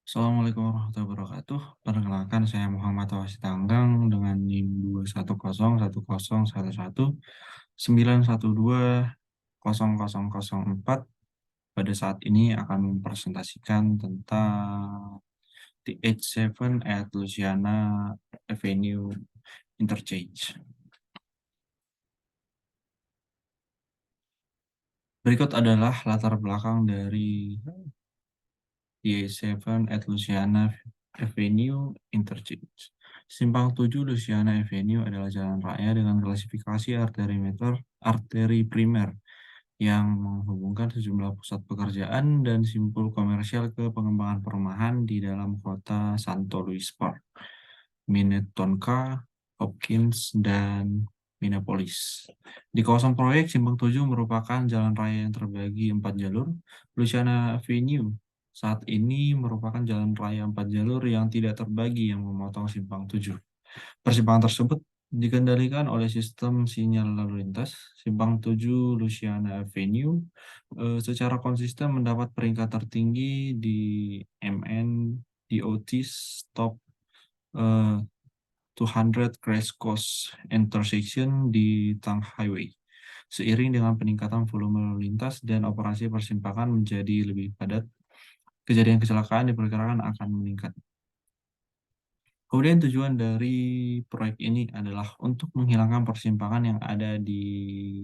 Assalamualaikum warahmatullahi wabarakatuh. Perkenalkan saya Muhammad Tanggang dengan NIM 210111129120004. Pada saat ini akan mempresentasikan tentang TH7 at Louisiana Avenue Interchange. Berikut adalah latar belakang dari TH7 at Louisiana Avenue Interchange. Simpang 7 Louisiana Avenue adalah jalan raya dengan klasifikasi arteri primer yang menghubungkan sejumlah pusat pekerjaan dan simpul komersial ke pengembangan perumahan di dalam kota Santo Luis Park, Minnetonka, Hopkins, dan Minneapolis. Di kawasan proyek, Simpang 7 merupakan jalan raya yang terbagi 4 jalur. Louisiana Avenue saat ini merupakan jalan raya 4 jalur yang tidak terbagi yang memotong Simpang 7. Persimpangan tersebut dikendalikan oleh sistem sinyal lalu lintas. Simpang 7 Louisiana Avenue secara konsisten mendapat peringkat tertinggi di MN Stop 200 Crash Course Intersection di Tang Highway. Seiring dengan peningkatan volume lalu lintas dan operasi persimpangan menjadi lebih padat, kejadian kecelakaan diperkirakan akan meningkat. Kemudian tujuan dari proyek ini adalah untuk menghilangkan persimpangan yang ada di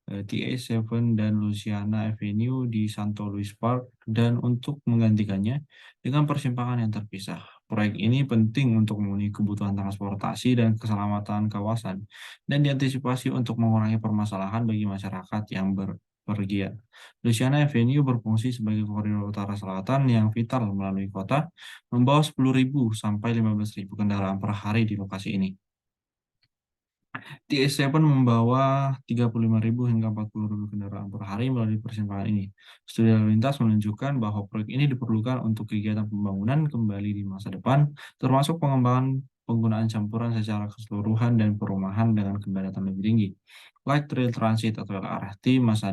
TA7 dan Louisiana Avenue di Santo Luis Park dan untuk menggantikannya dengan persimpangan yang terpisah. Proyek ini penting untuk memenuhi kebutuhan transportasi dan keselamatan kawasan dan diantisipasi untuk mengurangi permasalahan bagi masyarakat yang berpergian. Louisiana Avenue berfungsi sebagai koridor utara selatan yang vital melalui kota, membawa 10.000 sampai 15.000 kendaraan per hari di lokasi ini. TS7 membawa 35.000 hingga 40.000 kendaraan per hari melalui persimpangan ini. Studi lalu lintas menunjukkan bahwa proyek ini diperlukan untuk kegiatan pembangunan kembali di masa depan, termasuk pengembangan penggunaan campuran secara keseluruhan dan perumahan dengan kepadatan lebih tinggi. Light Rail Transit atau LRT masa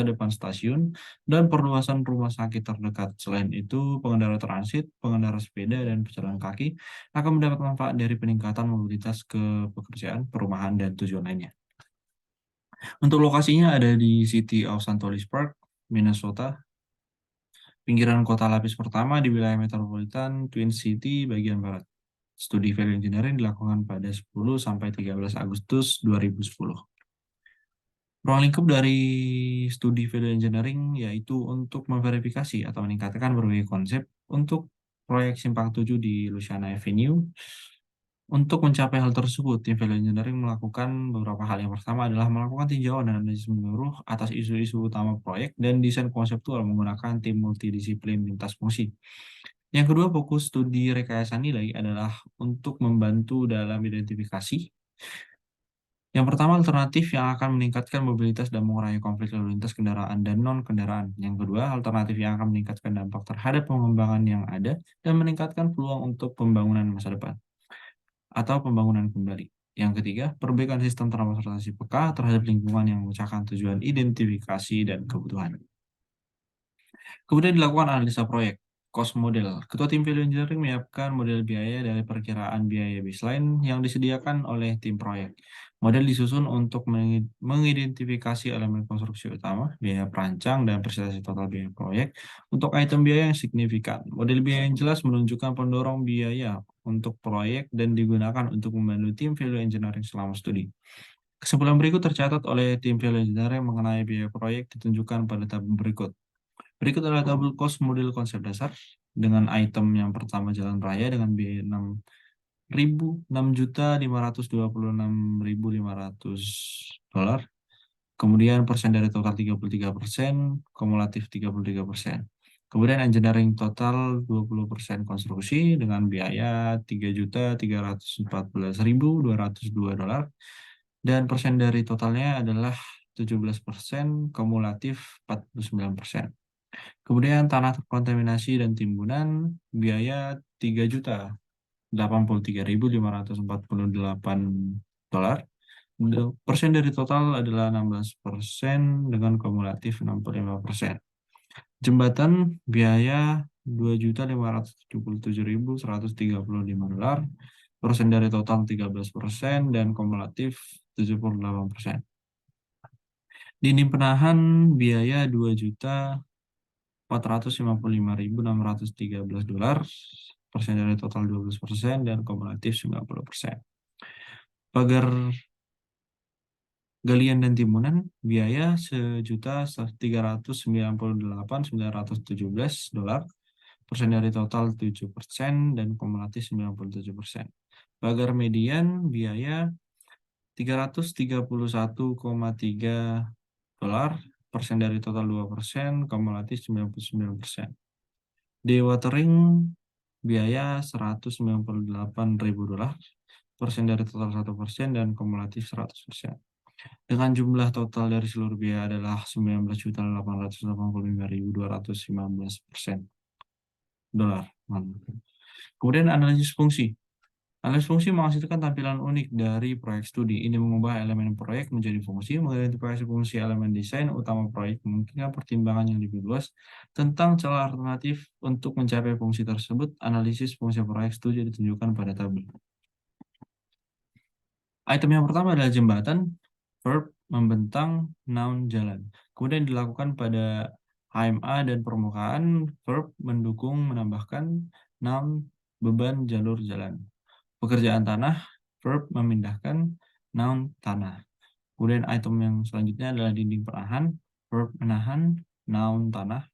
depan stasiun, dan perluasan rumah sakit terdekat. Selain itu, pengendara transit, pengendara sepeda, dan pejalan kaki akan mendapat manfaat dari peningkatan mobilitas ke pekerjaan, perumahan, dan tujuan lainnya. Untuk lokasinya ada di City of St. Louis Park, Minnesota, pinggiran kota lapis pertama di wilayah metropolitan Twin City bagian barat. Studi value engineering dilakukan pada 10 sampai 13 Agustus 2010. Ruang lingkup dari studi value engineering yaitu untuk memverifikasi atau meningkatkan berbagai konsep untuk proyek Simpang 7 di Louisiana Avenue. Untuk mencapai hal tersebut, tim value engineering melakukan beberapa hal. Yang pertama adalah melakukan tinjauan dan analisis menyeluruh atas isu-isu utama proyek dan desain konseptual menggunakan tim multidisiplin lintas fungsi. Yang kedua, fokus studi rekayasa nilai adalah untuk membantu dalam identifikasi. Yang pertama, alternatif yang akan meningkatkan mobilitas dan mengurangi konflik lalu lintas kendaraan dan non-kendaraan. Yang kedua, alternatif yang akan meningkatkan dampak terhadap pengembangan yang ada dan meningkatkan peluang untuk pembangunan masa depan atau pembangunan kembali. Yang ketiga, perbaikan sistem transportasi peka terhadap lingkungan yang memecahkan tujuan identifikasi dan kebutuhan. Kemudian dilakukan analisa proyek, cost model. Ketua tim value engineering menyiapkan model biaya dari perkiraan biaya baseline yang disediakan oleh tim proyek. Model disusun untuk mengidentifikasi elemen konstruksi utama, biaya perancang, dan presentasi total biaya proyek untuk item biaya yang signifikan. Model biaya yang jelas menunjukkan pendorong biaya untuk proyek dan digunakan untuk membantu tim value engineering selama studi. Kesimpulan berikut tercatat oleh tim value engineering mengenai biaya proyek ditunjukkan pada tabel berikut. Berikut adalah tabel cost model konsep dasar dengan item yang pertama jalan raya dengan biaya 6.526.500 dolar. Kemudian persen dari total 33%, kumulatif 33%. Kemudian engineering total 20% konstruksi dengan biaya 3.314.202 dolar. Dan persen dari totalnya adalah 17%, kumulatif 49%. Kemudian tanah terkontaminasi dan timbunan biaya 3.083.548 dolar. Persen dari total adalah 16% dengan kumulatif 65%. Jembatan biaya $2.577.135. Persen dari total 13% dan kumulatif 78%. Dinding penahan biaya $2.455.613, persen dari total 12% dan kumulatif 90%. Pagar galian dan timunan biaya $1.398.917, persen dari total 7% dan kumulatif 97%. Pagar median biaya $331,3, persen dari total 2%, kumulatif 99%. Dewatering biaya $198.000, persen dari total 1% dan kumulatif 100%. Dengan jumlah total dari seluruh biaya adalah $19.885.215 Kemudian analisis fungsi. Analisis fungsi menghasilkan tampilan unik dari proyek studi. Ini mengubah elemen proyek menjadi fungsi, mengidentifikasi fungsi elemen desain utama proyek, memungkinkan pertimbangan yang lebih luas tentang celah alternatif untuk mencapai fungsi tersebut. Analisis fungsi proyek studi ditunjukkan pada tabel. Item yang pertama adalah jembatan, verb, membentang, noun, jalan. Kemudian dilakukan pada HMA dan permukaan, verb, mendukung, menambahkan, noun, beban, jalur, jalan. Pekerjaan tanah, verb, memindahkan, noun, tanah. Kemudian item yang selanjutnya adalah dinding penahan, verb, menahan, noun, tanah.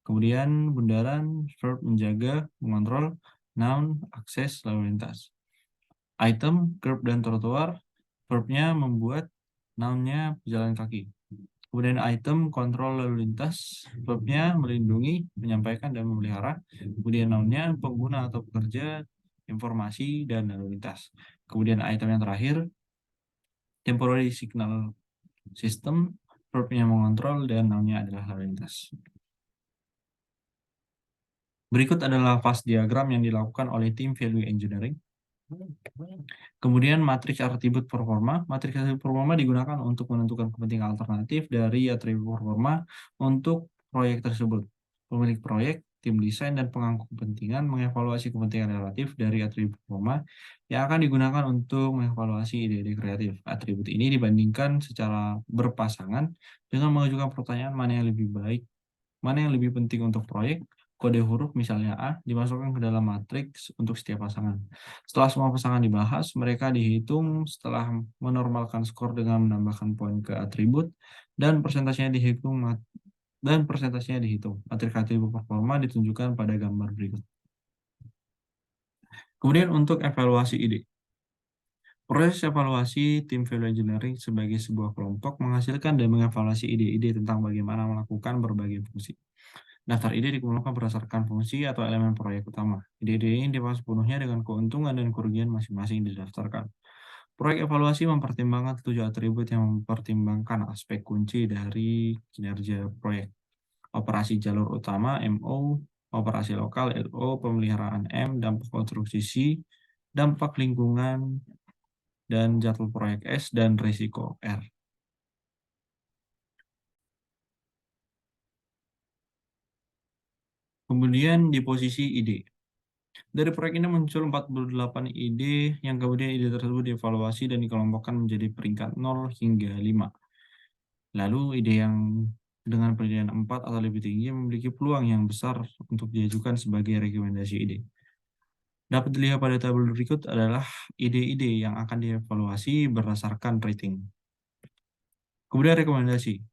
Kemudian bundaran, verb, menjaga, mengontrol, noun, akses, lalu lintas. Item, curb dan trotoar, verb-nya membuat, noun-nya pejalan kaki. Kemudian item, kontrol lalu lintas, verb-nya melindungi, menyampaikan, dan memelihara. Kemudian noun-nya pengguna atau pekerja, informasi, dan lalu lintas. Kemudian item yang terakhir, temporary signal system, verb-nya mengontrol, dan noun-nya adalah lalu lintas. Berikut adalah fast diagram yang dilakukan oleh tim value engineering. Kemudian matriks atribut performa. Matriks atribut performa digunakan untuk menentukan kepentingan alternatif dari atribut performa untuk proyek tersebut. Pemilik proyek, tim desain, dan pemangku kepentingan mengevaluasi kepentingan relatif dari atribut performa yang akan digunakan untuk mengevaluasi ide-ide kreatif. Atribut ini dibandingkan secara berpasangan dengan mengajukan pertanyaan mana yang lebih baik, mana yang lebih penting untuk proyek. Kode huruf misalnya A dimasukkan ke dalam matriks untuk setiap pasangan. Setelah semua pasangan dibahas, mereka dihitung setelah menormalkan skor dengan menambahkan poin ke atribut dan persentasenya dihitung. Matriks atribut performa ditunjukkan pada gambar berikut. Kemudian untuk evaluasi ide. Proses evaluasi tim value engineering sebagai sebuah kelompok menghasilkan dan mengevaluasi ide-ide tentang bagaimana melakukan berbagai fungsi. Daftar ide dikumpulkan berdasarkan fungsi atau elemen proyek utama. Ide-ide ini dibahas sepenuhnya dengan keuntungan dan kerugian masing-masing didaftarkan. Proyek evaluasi mempertimbangkan 7 atribut yang mempertimbangkan aspek kunci dari kinerja proyek. Operasi jalur utama MO, operasi lokal LO, pemeliharaan M, dampak konstruksi C, dampak lingkungan, dan jadwal proyek S, dan risiko R. Kemudian di posisi ide. Dari proyek ini muncul 48 ide yang kemudian ide tersebut dievaluasi dan dikelompokkan menjadi peringkat 0 hingga 5. Lalu ide yang dengan penilaian 4 atau lebih tinggi memiliki peluang yang besar untuk diajukan sebagai rekomendasi ide. Dapat dilihat pada tabel berikut adalah ide-ide yang akan dievaluasi berdasarkan rating. Kemudian rekomendasi.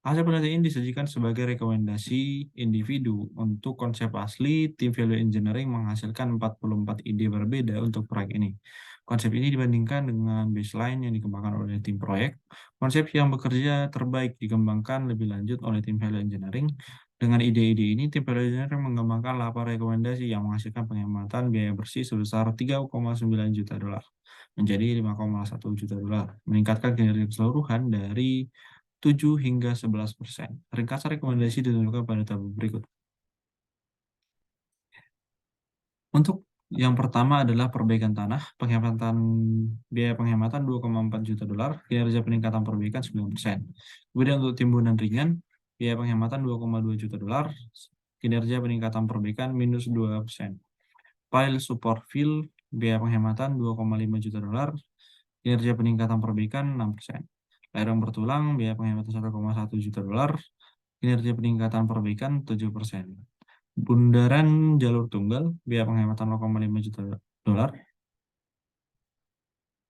Hasil penelitian ini disajikan sebagai rekomendasi individu. Untuk konsep asli, tim value engineering menghasilkan 44 ide berbeda untuk proyek ini. Konsep ini dibandingkan dengan baseline yang dikembangkan oleh tim proyek. Konsep yang bekerja terbaik dikembangkan lebih lanjut oleh tim value engineering. Dengan ide-ide ini, tim value engineering mengembangkan 8 rekomendasi yang menghasilkan penghematan biaya bersih sebesar $3,9 juta menjadi $5,1 juta, meningkatkan kinerja keseluruhan dari 7 hingga 11%. Ringkasan rekomendasi ditunjukkan pada tabel berikut. Untuk yang pertama adalah perbaikan tanah, biaya penghematan $2,4 juta, kinerja peningkatan perbaikan 9%. Kemudian untuk timbunan ringan, biaya penghematan $2,2 juta, kinerja peningkatan perbaikan minus 2%. File support fill, biaya penghematan 2,5 juta dolar, kinerja peningkatan perbaikan 6%. Lereng bertulang, biaya penghematan 1,1 juta dolar, kinerja peningkatan perbaikan 7%. Bundaran jalur tunggal, biaya penghematan 0,5 juta dolar,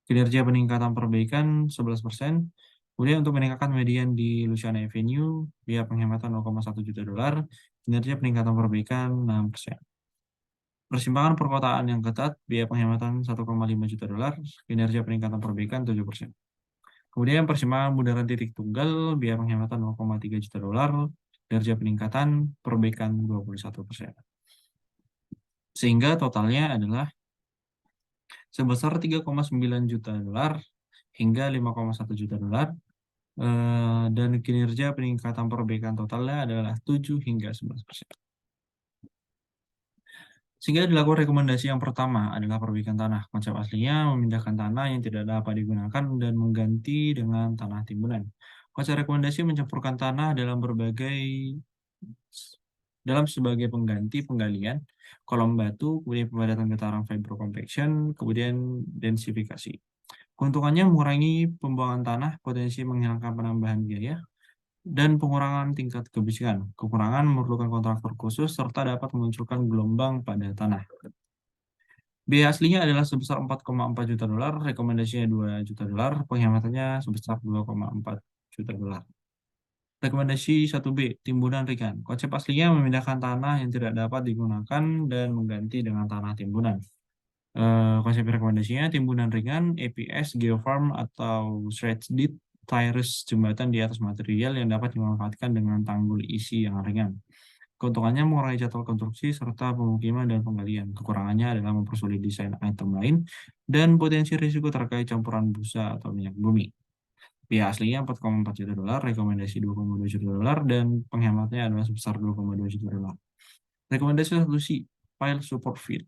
kinerja peningkatan perbaikan 11%. Kemudian untuk meningkatkan median di Louisiana Avenue, biaya penghematan 0,1 juta dolar, kinerja peningkatan perbaikan 6%. Persimpangan perkotaan yang ketat, biaya penghematan 1,5 juta dolar, kinerja peningkatan perbaikan 7%. Kemudian persimpangan bundaran titik tunggal, biaya penghematan 0,3 juta dolar, kinerja peningkatan perbaikan 21%. Sehingga totalnya adalah sebesar 3,9 juta dolar hingga 5,1 juta dolar, dan kinerja peningkatan perbaikan totalnya adalah 7 hingga 11%. Sehingga dilakukan rekomendasi yang pertama adalah perbaikan tanah. Konsep aslinya memindahkan tanah yang tidak dapat digunakan dan mengganti dengan tanah timbunan. Konsep rekomendasi mencampurkan tanah dalam sebagai pengganti penggalian, kolom batu, kemudian pemadatan getaran fiber compaction, kemudian densifikasi. Keuntungannya mengurangi pembuangan tanah, potensi menghilangkan penambahan biaya, dan pengurangan tingkat kebisikan. Kekurangan memerlukan kontraktor khusus serta dapat memunculkan gelombang pada tanah. Biaya aslinya adalah sebesar 4,4 juta dolar, rekomendasinya 2 juta dolar, penghematannya sebesar 2,4 juta dolar. Rekomendasi 1B, timbunan ringan. Konsep aslinya memindahkan tanah yang tidak dapat digunakan dan mengganti dengan tanah timbunan. Konsep rekomendasinya timbunan ringan, EPS, geofarm, atau shredded tires jembatan di atas material yang dapat dimanfaatkan dengan tanggul isi yang ringan. Keuntungannya mengurangi jadwal konstruksi serta pemukiman dan penggalian. Kekurangannya adalah mempersulit desain item lain dan potensi risiko terkait campuran busa atau minyak bumi. Biaya aslinya 4,4 juta dolar, rekomendasi 2,2 juta dolar, dan penghematnya adalah sebesar 2,2 juta dolar. Rekomendasi 1C, file support field.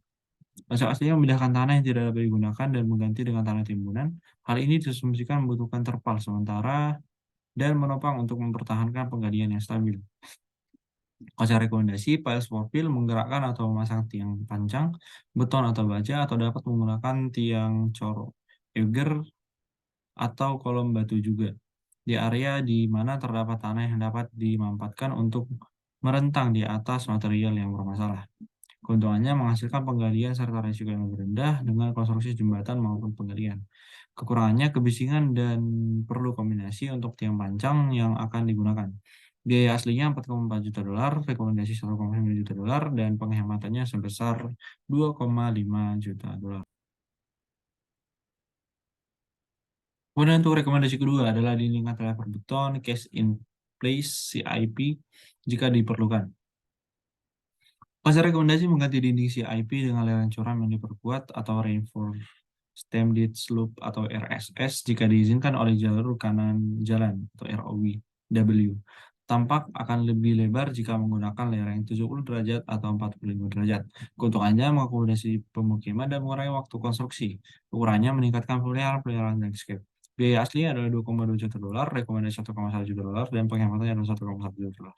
Konsep aslinya memindahkan tanah yang tidak dapat digunakan dan mengganti dengan tanah timbunan. Hal ini diasumsikan membutuhkan terpal sementara dan menopang untuk mempertahankan penggalian yang stabil. Konsep rekomendasi, file support field menggerakkan atau memasang tiang pancang, beton atau baja, atau dapat menggunakan tiang coro, auger, atau kolom batu juga, di area di mana terdapat tanah yang dapat dimanfaatkan untuk merentang di atas material yang bermasalah. Keuntungannya menghasilkan penggalian serta risiko yang lebih rendah dengan konstruksi jembatan maupun penggalian. Kekurangannya kebisingan dan perlu kombinasi untuk tiang pancang yang akan digunakan. Biaya aslinya 4,4 juta dolar, rekomendasi 1,9 juta dolar, dan penghematannya sebesar 2,5 juta dolar. Kemudian untuk rekomendasi kedua adalah dinding cantilever beton, cast in place, CIP, jika diperlukan. Konsep rekomendasi mengganti dinding CIP dengan lereng curam yang diperkuat atau reinforced Stemmed Slope atau RSS jika diizinkan oleh jalur kanan jalan atau ROW. Tampak akan lebih lebar jika menggunakan lereng 70 derajat atau 45 derajat. Keuntungannya mengakomodasi pemukiman dan mengurangi waktu konstruksi. Kekurangannya meningkatkan peliharaan landscape. Biaya asli adalah 2,2 juta dolar, rekomendasi 1,1 juta dolar, dan penghematannya adalah 1,1 juta dolar.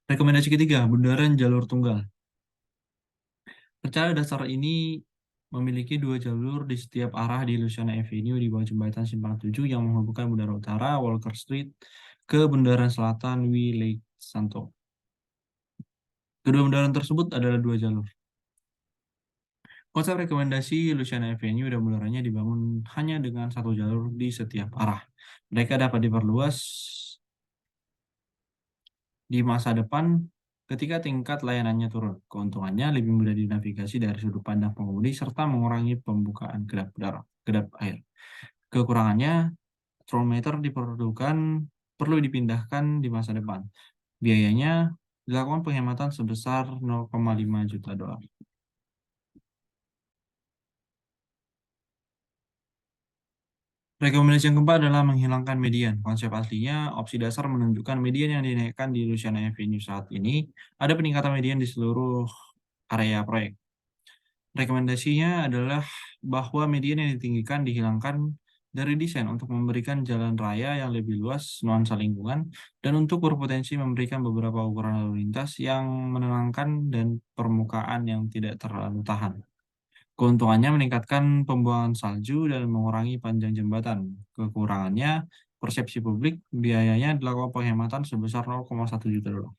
Rekomendasi ketiga, bundaran jalur tunggal. Rencana dasar ini memiliki 2 jalur di setiap arah di Louisiana Avenue di bawah jembatan Simpang 7 yang menghubungkan Bundaran Utara, Walker Street, ke Bundaran Selatan, Lake Santo. Kedua bundaran tersebut adalah 2 jalur. Konsep rekomendasi Louisiana Avenue dan bundarannya dibangun hanya dengan 1 jalur di setiap arah. Mereka dapat diperluas di masa depan ketika tingkat layanannya turun. Keuntungannya lebih mudah dinavigasi dari sudut pandang pengemudi serta mengurangi pembukaan kedap air. Kekurangannya, trollmeter perlu dipindahkan di masa depan. Biayanya dilakukan penghematan sebesar 0,5 juta dolar. Rekomendasi yang keempat adalah menghilangkan median. Konsep aslinya, opsi dasar menunjukkan median yang dinaikkan di Louisiana Avenue saat ini. Ada peningkatan median di seluruh area proyek. Rekomendasinya adalah bahwa median yang ditinggikan dihilangkan dari desain untuk memberikan jalan raya yang lebih luas nuansa lingkungan dan untuk berpotensi memberikan beberapa ukuran lalu lintas yang menenangkan dan permukaan yang tidak terlalu tahan. Keuntungannya meningkatkan pembuangan salju dan mengurangi panjang jembatan. Kekurangannya, persepsi publik biayanya dilakukan penghematan sebesar 0,1 juta dolar.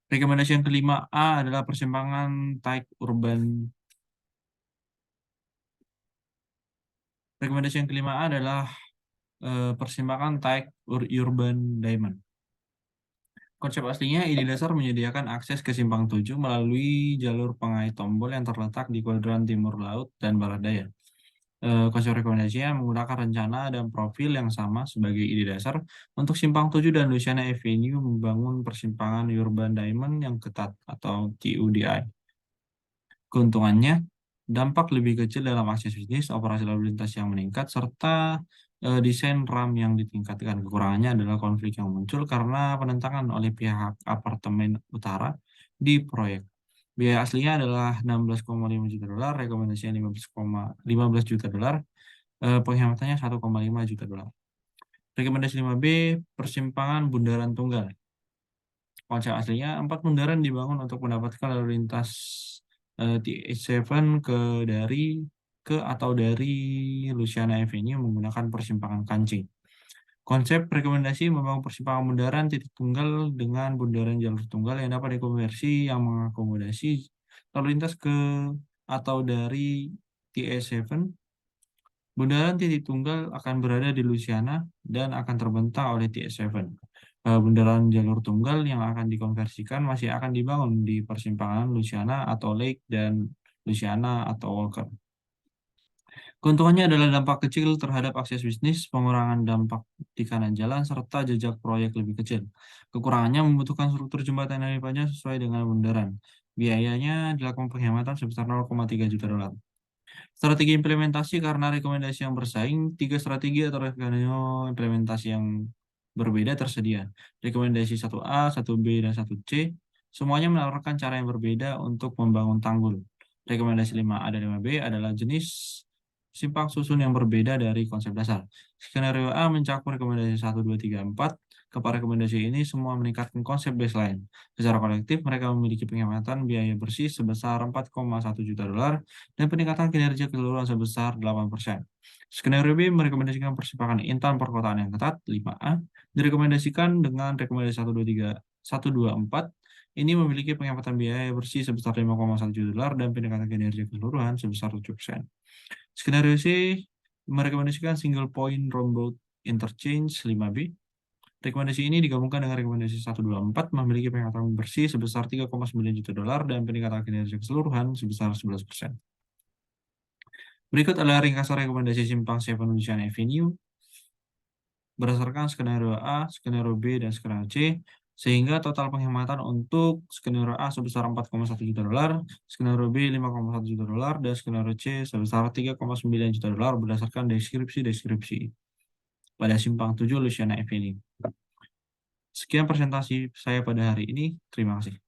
Rekomendasi yang kelima A adalah persimpangan Taik Urban. Rekomendasi yang kelima A adalah persimpangan Taik Urban Diamond. Konsep aslinya, ide dasar menyediakan akses ke simpang 7 melalui jalur pengait tombol yang terletak di kuadran timur laut dan barat daya. Konsep rekomendasinya menggunakan rencana dan profil yang sama sebagai ide dasar untuk simpang 7 dan Louisiana Avenue membangun persimpangan Urban Diamond yang ketat atau TUDI. Keuntungannya, dampak lebih kecil dalam akses bisnis, operasi lalu lintas yang meningkat, serta desain RAM yang ditingkatkan. Kekurangannya adalah konflik yang muncul karena penentangan oleh pihak apartemen utara di proyek. Biaya aslinya adalah 16,5 juta dolar, rekomendasinya 15 juta dolar, penghematannya 1,5 juta dolar. Rekomendasi 5B, persimpangan Bundaran Tunggal. Konsep aslinya, 4 bundaran dibangun untuk mendapatkan lalu lintas TH7 ke atau dari Louisiana Avenue menggunakan persimpangan kancing. Konsep rekomendasi membangun persimpangan bundaran titik tunggal dengan bundaran jalur tunggal yang dapat dikonversi yang mengakomodasi lalu lintas ke atau dari TH7. Bundaran titik tunggal akan berada di Louisiana dan akan terbentang oleh TS7. Bundaran jalur tunggal yang akan dikonversikan masih akan dibangun di persimpangan Louisiana atau Lake dan Louisiana atau Walker. Keuntungannya adalah dampak kecil terhadap akses bisnis, pengurangan dampak di kanan jalan, serta jejak proyek lebih kecil. Kekurangannya membutuhkan struktur jembatan yang lebih panjang sesuai dengan bundaran. Biayanya dilakukan penghematan sebesar 0,3 juta dolar. Strategi implementasi karena rekomendasi yang bersaing, 3 strategi atau skenario implementasi yang berbeda tersedia. Rekomendasi 1A, 1B, dan 1C, semuanya menawarkan cara yang berbeda untuk membangun tanggul. Rekomendasi 5A dan 5B adalah jenis simpang susun yang berbeda dari konsep dasar. Skenario A mencakup rekomendasi 1, 2, 3, 4. Kepada rekomendasi ini semua meningkatkan konsep baseline. Secara kolektif, mereka memiliki penghematan biaya bersih sebesar 4,1 juta dolar dan peningkatan kinerja keseluruhan sebesar 8%. Skenario B merekomendasikan persimpangan Intan perkotaan yang ketat, 5A, direkomendasikan dengan rekomendasi 1, 2, 3, 1, 2, 4. Ini memiliki penghematan biaya bersih sebesar 5,1 juta dolar dan peningkatan kinerja keseluruhan sebesar 7%. Skenario C merekomendasikan single point roundabout interchange 5B. Rekomendasi ini digabungkan dengan rekomendasi 124 memiliki peningkatan bersih sebesar 3,9 juta dolar dan peningkatan kinerja keseluruhan sebesar 11%. Berikut adalah ringkasan rekomendasi simpang 7 Louisiana Avenue berdasarkan skenario A, skenario B, dan skenario C, sehingga total penghematan untuk skenario A sebesar 4,1 juta dolar, skenario B 5,1 juta dolar, dan skenario C sebesar 3,9 juta dolar berdasarkan deskripsi pada simpang 7 Louisiana Avenue. Sekian presentasi saya pada hari ini. Terima kasih.